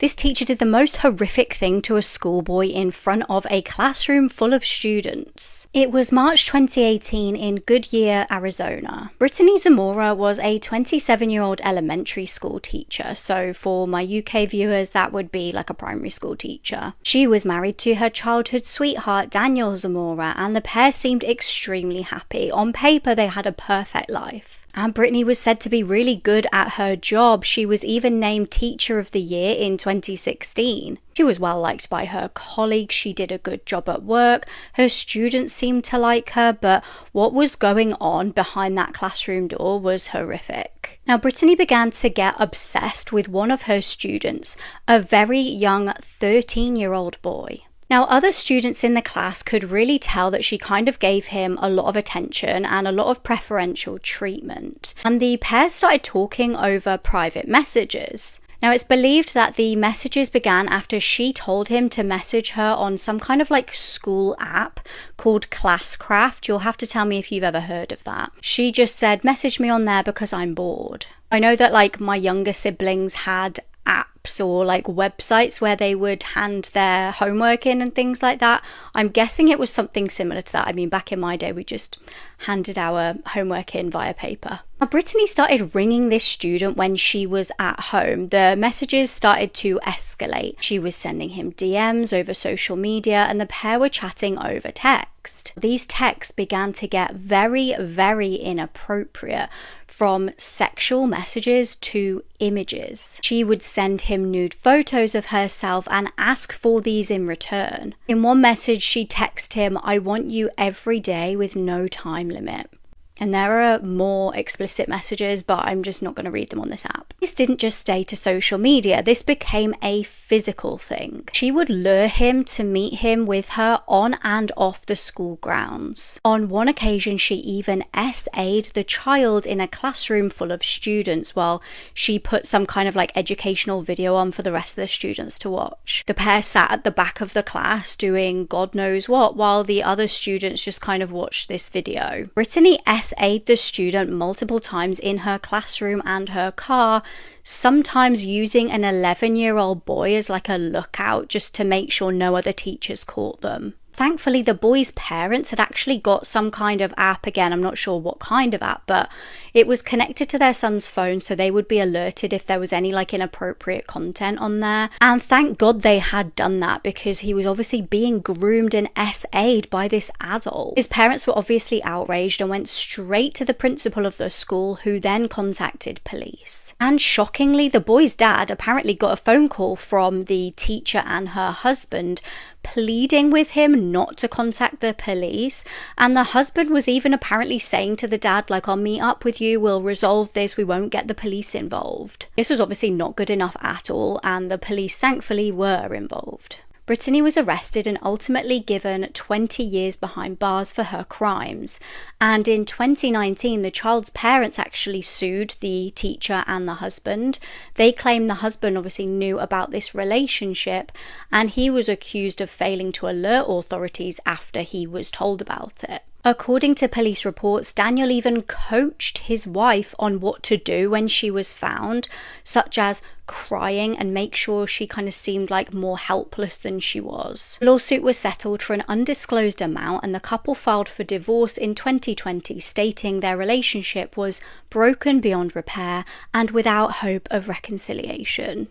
This teacher did the most horrific thing to a schoolboy in front of a classroom full of students. It was March 2018 in Goodyear, Arizona. Brittany Zamora was a 27-year-old elementary school teacher, so for my UK viewers, that would be like a primary school teacher. She was married to her childhood sweetheart, Daniel Zamora, and the pair seemed extremely happy. On paper, they had a perfect life. And Brittany was said to be really good at her job. She was even named Teacher of the Year in 2016. She was well liked by her colleagues. She did a good job at work. Her students seemed to like her, but what was going on behind that classroom door was horrific. Now, Brittany began to get obsessed with one of her students, a very young 13-year-old boy. Now, other students in the class could really tell that she kind of gave him a lot of attention and a lot of preferential treatment. And the pair started talking over private messages. Now, it's believed that the messages began after she told him to message her on some kind of like school app called Classcraft. You'll have to tell me if you've ever heard of that. She just said, message me on there because I'm bored. I know that like my younger siblings had apps or like websites where they would hand their homework in and things like that. I'm guessing it was something similar to that. I mean, back in my day, we just handed our homework in via paper. Now, Brittany started ringing this student when she was at home. The messages started to escalate. She was sending him DMs over social media and the pair were chatting over text. These texts began to get very, very inappropriate, from sexual messages to images. She would send him nude photos of herself and ask for these in return. In one message, she texted him, "I want you every day with no time limit." And there are more explicit messages, but I'm just not going to read them on this app. This didn't just stay to social media. This became a physical thing. She would lure him to meet him with her on and off the school grounds. On one occasion, she even SA'd the child in a classroom full of students while she put some kind of like educational video on for the rest of the students to watch. The pair sat at the back of the class doing God knows what, while the other students just kind of watched this video. Brittany SA'd the student multiple times in her classroom and her car, sometimes using an 11-year-old boy as like a lookout just to make sure no other teachers caught them. Thankfully, the boy's parents had actually got some kind of app. Again, I'm not sure what kind of app, but it was connected to their son's phone, so they would be alerted if there was any like inappropriate content on there. And thank God they had done that, because he was obviously being groomed and SA'd by this adult. His parents were obviously outraged and went straight to the principal of the school, who then contacted police. And shockingly, the boy's dad apparently got a phone call from the teacher and her husband pleading with him not to contact the police, and the husband was even apparently saying to the dad, like, "I'll meet up with you, we'll resolve this, we won't get the police involved." This was obviously not good enough at all, and the police thankfully were involved. Brittany was arrested and ultimately given 20 years behind bars for her crimes. And in 2019, the child's parents actually sued the teacher and the husband. They claim the husband obviously knew about this relationship, and he was accused of failing to alert authorities after he was told about it. According to police reports, Daniel even coached his wife on what to do when she was found, such as crying and make sure she kind of seemed like more helpless than she was. The lawsuit was settled for an undisclosed amount, and the couple filed for divorce in 2020, stating their relationship was broken beyond repair and without hope of reconciliation.